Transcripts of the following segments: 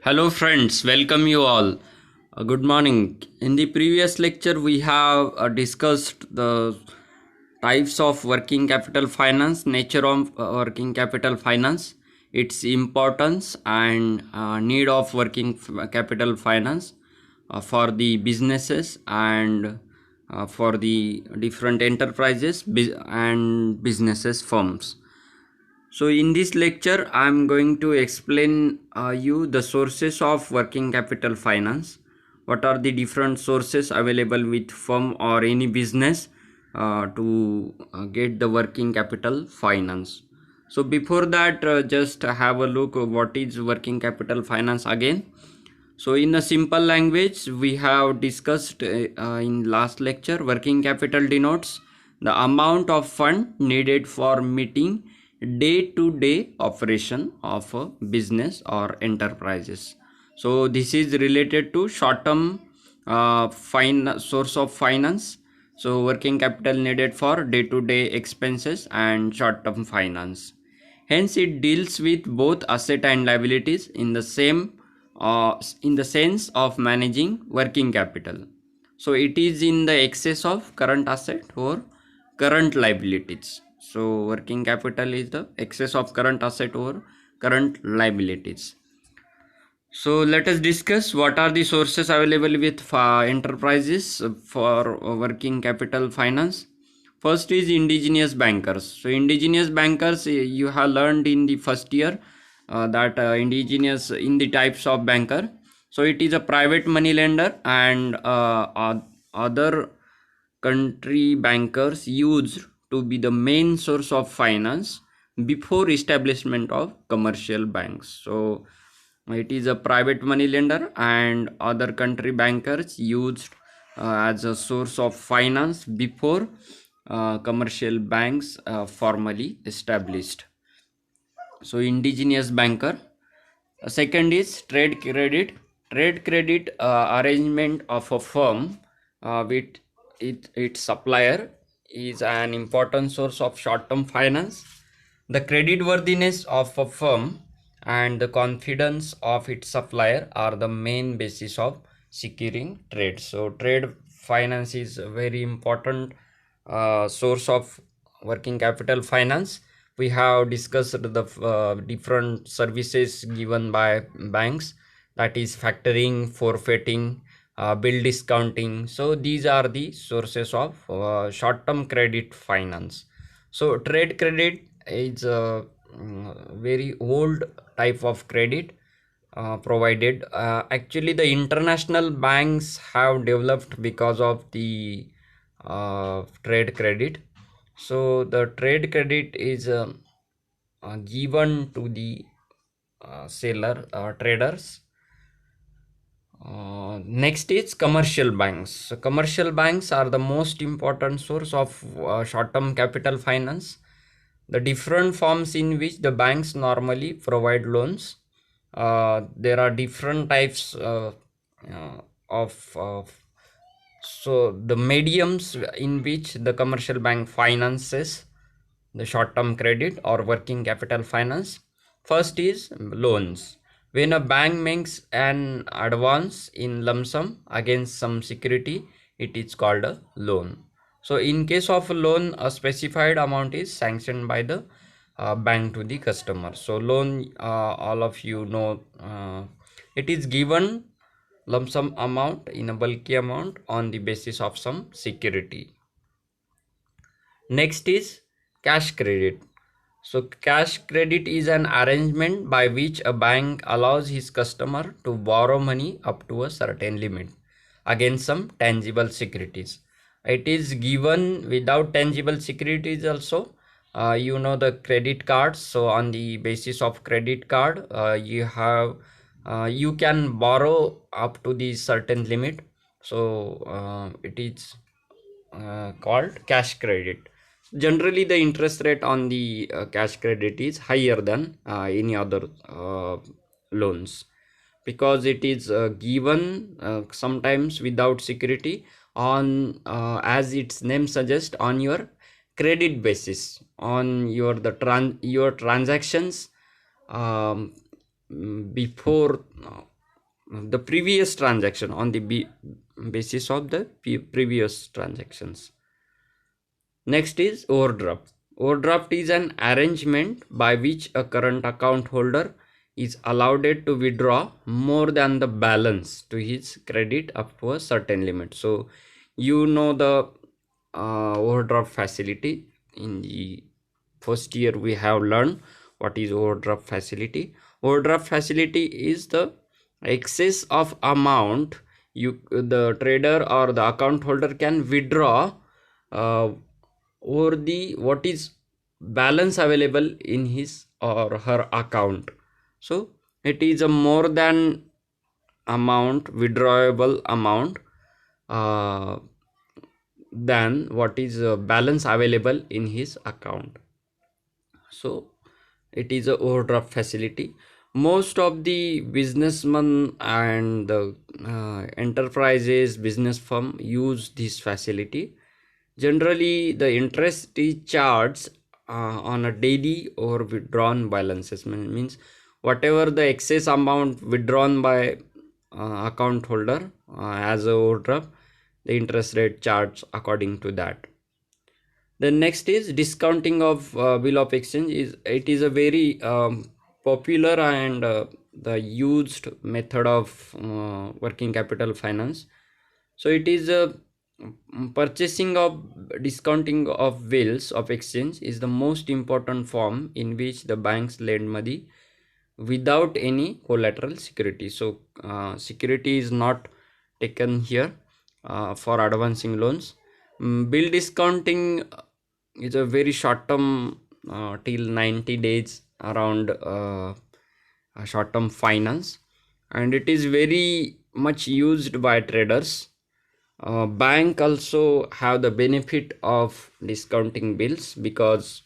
Hello, friends. Welcome you all. Good morning. In the previous lecture, we have discussed the types of working capital finance, nature of working capital finance, its importance, and need of working capital finance for the businesses and for the different enterprises and businesses firms. So in this lecture, I'm going to explain you the sources of working capital finance. What are the different sources available with firm or any business to get the working capital finance. So before that, just have a look what is working capital finance again. So in a simple language, we have discussed in last lecture, working capital denotes the amount of fund needed for meeting day-to-day operation of a business or enterprises. So this is related to short-term source of finance. So working capital needed for day-to-day expenses and short-term finance. Hence, it deals with both asset and liabilities in the sense of managing working capital. So it is in the excess of current asset or current liabilities. So working capital is the excess of current asset or current liabilities. So let us discuss what are the sources available with enterprises for working capital finance. First is indigenous bankers. So indigenous bankers, you have learned in the first year that indigenous in the types of banker. So it is a private money lender and other country bankers used to be the main source of finance before establishment of commercial banks. So it is a private money lender and other country bankers used as a source of finance before commercial banks formally established. So indigenous banker. Second is trade credit. Trade credit arrangement of a firm with its supplier is an important source of short-term finance. The creditworthiness of a firm and the confidence of its supplier are the main basis of securing trade. So trade finance is a very important source of working capital finance. We have discussed the different services given by banks, that is factoring, forfeiting, bill discounting. So these are the sources of short-term credit finance. So trade credit is a very old type of credit provided. Actually, the international banks have developed because of the trade credit. So the trade credit is given to the seller traders. Next is commercial banks. So commercial banks are the most important source of short-term capital finance. The different forms in which the banks normally provide loans. There are different types of so the mediums in which the commercial bank finances the short-term credit or working capital finance. First is loans. When a bank makes an advance in lump sum against some security, it is called a loan. So in case of a loan, a specified amount is sanctioned by the bank to the customer. So loan, all of you know, it is given lump sum amount in a bulky amount on the basis of some security. Next is cash credit. So cash credit is an arrangement by which a bank allows his customer to borrow money up to a certain limit against some tangible securities. It is given without tangible securities also. You know the credit cards. So on the basis of credit card, you can borrow up to the certain limit. So it is called cash credit. Generally the interest rate on the cash credit is higher than any other loans, because it is given sometimes without security on as its name suggests, on your credit basis, on your transactions um, before the previous transaction on the basis of the previous transactions. Next is overdraft. Overdraft is an arrangement by which a current account holder is allowed to withdraw more than the balance to his credit up to a certain limit. So you know the overdraft facility. In the first year we have learned what is overdraft facility. Overdraft facility is the excess of amount the trader or the account holder can withdraw uh, or the what is balance available in his or her account. So it is a more than amount, withdrawable amount, uh, than what is balance available in his account. So it is a overdraft facility. Most of the businessmen and the enterprises business firm use this facility. Generally the interest is charged on a daily or withdrawn balances. Means whatever the excess amount withdrawn by account holder as a overdraft, the interest rate charged according to that. The next is discounting of bill of exchange. It is a very popular and the used method of working capital finance. So it is a purchasing of discounting of bills of exchange is the most important form in which the banks lend money without any collateral security. So security is not taken here for advancing loans. Bill discounting is a very short term till 90 days around short term finance, and it is very much used by traders. Bank also have the benefit of discounting bills because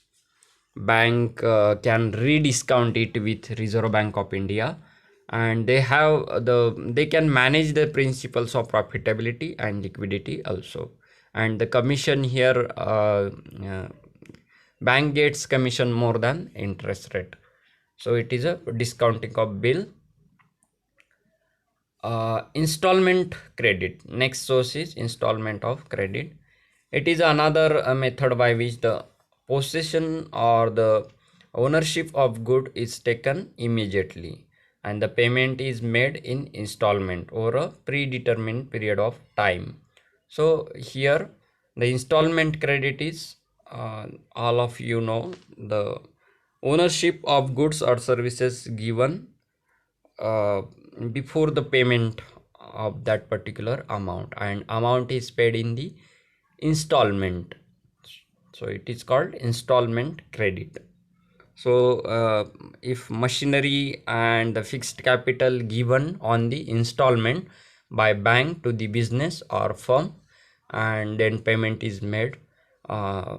bank can rediscount it with Reserve Bank of India, and they can manage the principles of profitability and liquidity also. And the commission here, bank gets commission more than interest rate. So it is a discounting of bill. Installment credit. Next source is installment of credit. It is another method by which the possession or the ownership of good is taken immediately and the payment is made in installment over a predetermined period of time. So here the installment credit is all of you know the ownership of goods or services given uh, before the payment of that particular amount, and amount is paid in the installment. So it is called installment credit. So if machinery and the fixed capital given on the installment by bank to the business or firm, and then payment is made uh,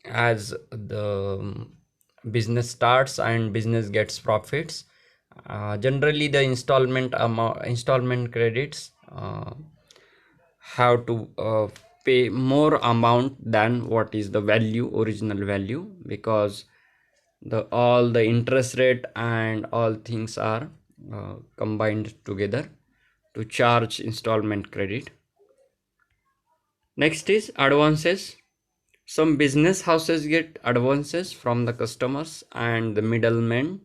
as the business starts and business gets profits. Generally the installment credits have to pay more amount than what is the value, original value, because the all the interest rate and all things are combined together to charge installment credit. Next is advances. Some business houses get advances from the customers and the middlemen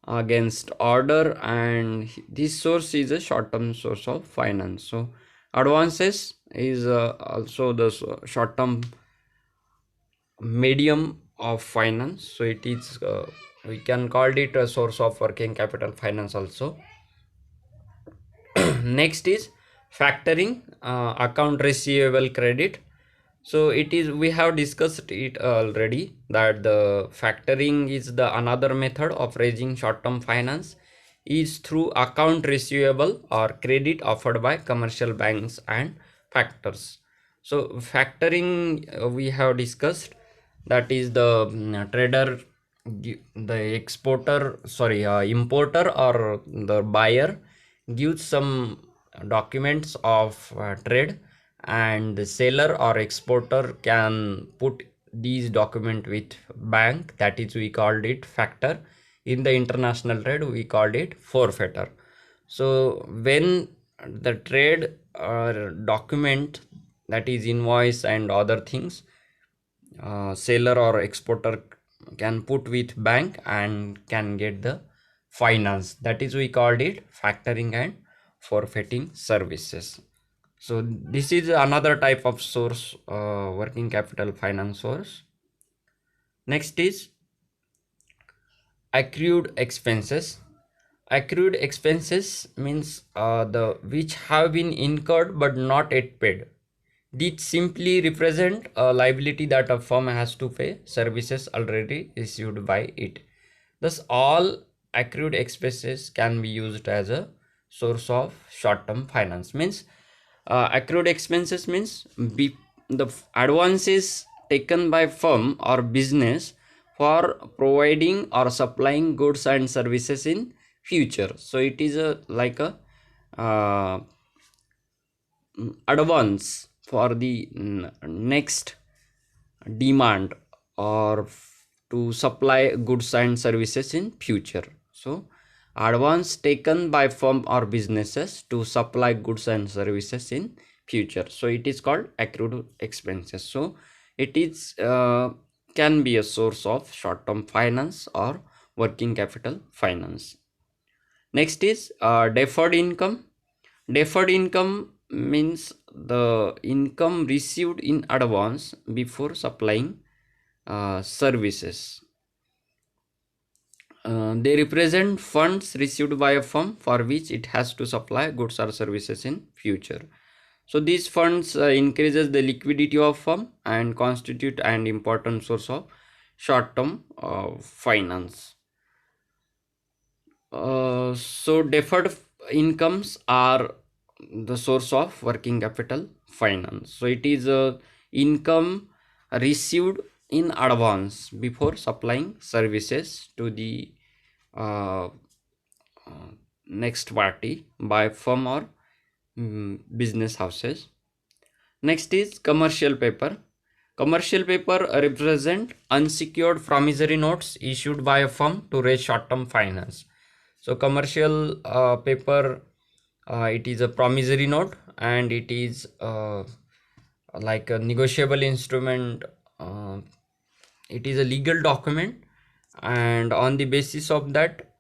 against order, and this source is a short-term source of finance. So advances is also the short-term medium of finance. So it is we can call it a source of working capital finance also. Next is factoring, account receivable credit. So it is, we have discussed it already, that the factoring is the another method of raising short-term finance is through account receivable or credit offered by commercial banks and factors. So factoring we have discussed, that is the trader, the exporter, sorry, importer or the buyer gives some documents of trade, and the seller or exporter can put these document with bank, that is we called it factor. In the international trade we called it forfeiter. So when the trade or document, that is invoice and other things, seller or exporter can put with bank and can get the finance, that is we called it factoring and forfeiting services. So this is another type of source, working capital finance source. Next is accrued expenses. Accrued expenses means the which have been incurred but not yet paid. These simply represent a liability that a firm has to pay services already received by it. Thus, all accrued expenses can be used as a source of short-term finance. Means accrued expenses means the advances taken by firm or business for providing or supplying goods and services in future. So it is a like a uh, advance for the next demand or to supply goods and services in future. So advance taken by firm or businesses to supply goods and services in future, so it is called accrued expenses. So it is can be a source of short term finance or working capital finance. Next is deferred income. Deferred income means the income received in advance before supplying services. They represent funds received by a firm for which it has to supply goods or services in future. So these funds increases the liquidity of firm and constitute an important source of short-term finance. So deferred incomes are the source of working capital finance. So it is a income received in advance before supplying services to the uh, next party by firm or business houses. Next is commercial paper. Commercial paper represent unsecured promissory notes issued by a firm to raise short-term finance. So commercial paper, it is a promissory note and it is like a negotiable instrument. Uh, it is a legal document, and on the basis of that,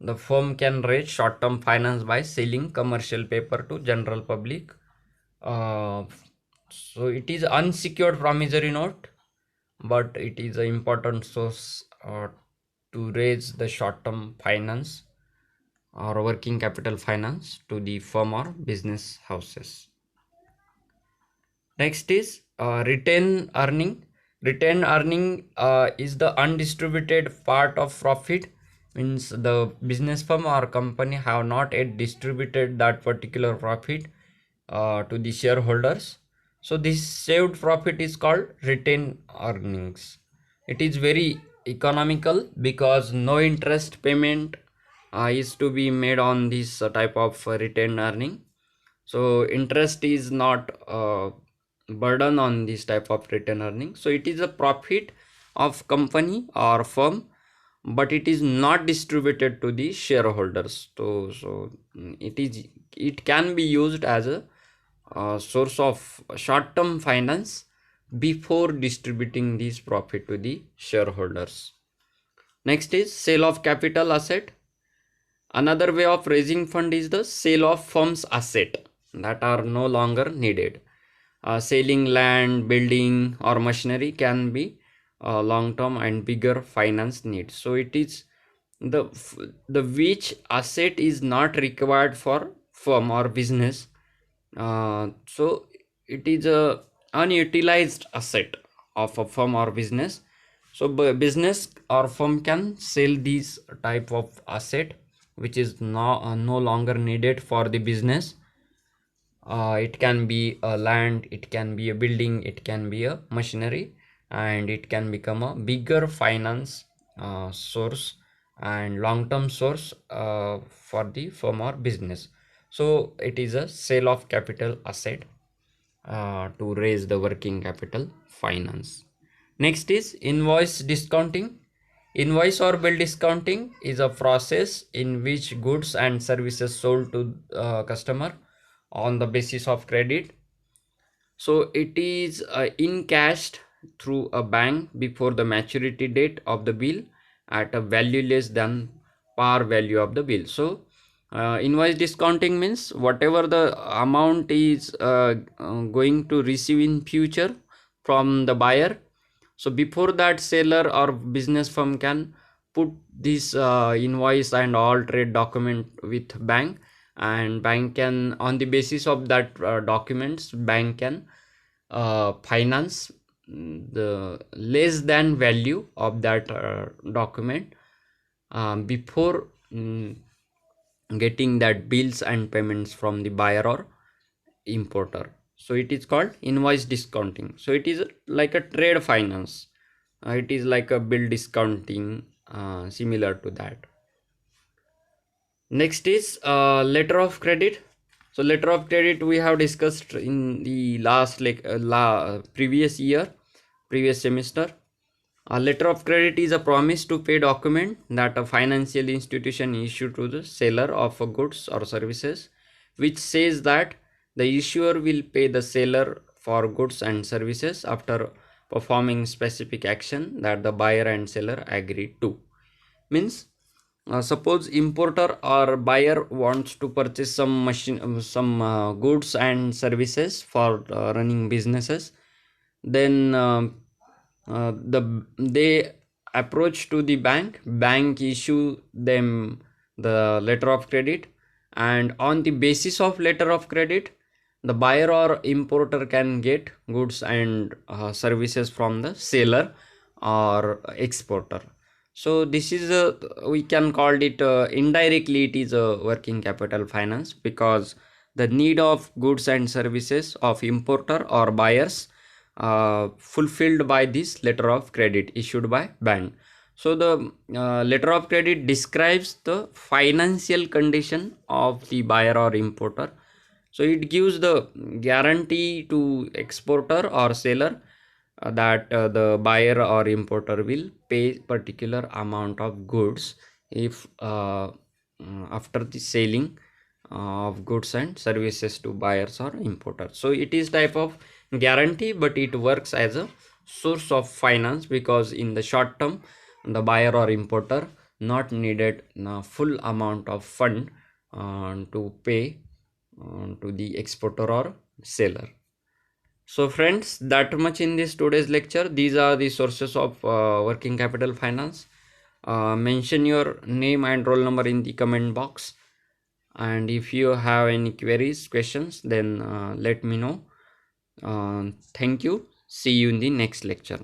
the firm can raise short-term finance by selling commercial paper to general public. Uh, so it is unsecured promissory note, but it is an important source to raise the short-term finance or working capital finance to the firm or business houses. Next is retained earning. Retained earning is the undistributed part of profit. Means the business firm or company have not yet distributed that particular profit to the shareholders. So this saved profit is called retained earnings. It is very economical because no interest payment is to be made on this type of retained earning. So interest is not burden on this type of return earning. So it is a profit of company or firm, but it is not distributed to the shareholders. It can be used as a source of short term finance before distributing this profit to the shareholders. Next is sale of capital asset. Another way of raising fund is the sale of firm's asset that are no longer needed. Selling land, building, or machinery can be long-term and bigger finance needs. So it is the the which asset is not required for firm or business. So it is a unutilized asset of a firm or business. So business or firm can sell these type of asset which is no longer needed for the business. It can be a land, it can be a building, it can be a machinery, and it can become a bigger finance source and long-term source for the firm or business. So it is a sale of capital asset to raise the working capital finance. Next is invoice discounting. Invoice or bill discounting is a process in which goods and services sold to customer on the basis of credit. So it is encashed through a bank before the maturity date of the bill at a value less than par value of the bill. So invoice discounting means whatever the amount is going to receive in future from the buyer. So before that, seller or business firm can put this invoice and all trade document with bank, and bank can, on the basis of that documents, bank can finance the less than value of that document before getting that bills and payments from the buyer or importer. So it is called invoice discounting. So it is like a trade finance. It is like a bill discounting, similar to that. Next is letter of credit. So letter of credit we have discussed in the last previous semester. A letter of credit is a promise to pay document that a financial institution issued to the seller of goods or services, which says that the issuer will pay the seller for goods and services after performing specific action that the buyer and seller agreed to. Means suppose importer or buyer wants to purchase some machine, some goods and services for running businesses, then they approach to the bank issue them the letter of credit, and on the basis of letter of credit, the buyer or importer can get goods and services from the seller or exporter. So this is a, we can call it indirectly it is a working capital finance, because the need of goods and services of importer or buyers fulfilled by this letter of credit issued by bank. So the letter of credit describes the financial condition of the buyer or importer. So it gives the guarantee to exporter or seller that the buyer or importer will pay particular amount of goods if after the selling of goods and services to buyers or importers. So it is type of guarantee, but it works as a source of finance, because in the short term the buyer or importer not needed full amount of fund to pay to the exporter or seller. So friends, that much in this today's lecture. These are the sources of working capital finance. Mention your name and roll number in the comment box, and if you have any queries, questions, then let me know. Thank you. See you in the next lecture.